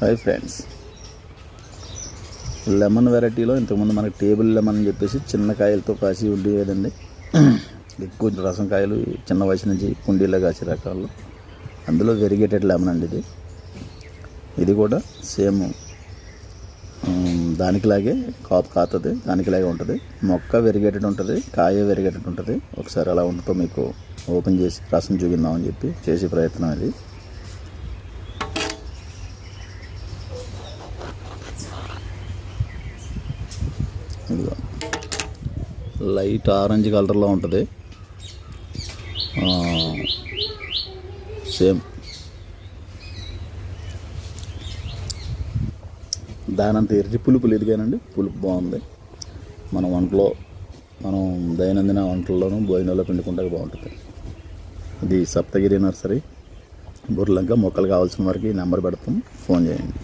Hi friends, lemon వెరైటీలో ఇంతకుముందు మనకి టేబుల్ లెమన్ అని చెప్పేసి చిన్న కాయలతో కాసి ఉండేదండి. ఎక్కువ రసం కాయలు చిన్న వయసు నుంచి కుండీలో కాసే రకాలు, అందులో వెరిగేటెడ్ లెమన్ అండి. ఇది కూడా సేమ్ దానికిలాగే కాపు కాతుంది, దానికిలాగే ఉంటుంది. మొక్క వెరిగేటెడ్ ఉంటుంది, కాయ వెరిగేటెడ్ ఉంటుంది. ఒకసారి అలా ఉంటుందో మీకు ఓపెన్ చేసి రసం చూపిందామని చెప్పి చేసే ప్రయత్నం అది. ఇదిగో లైట్ ఆరెంజ్ కలర్లో ఉంటుంది. సేమ్ దానంత ఎర్రి పులుపు లేదు కానండి, పులుపు బాగుంది. మన వంటలో మనం దైనందిన వంటల్లోనూ భోజనంలో పిండుకుంటే బాగుంటుంది. ఇది సప్తగిరి నర్సరీ, బుర్లంక. మొక్కలు కావాల్సిన వారికి నెంబర్ పెడతాం, ఫోన్ చేయండి.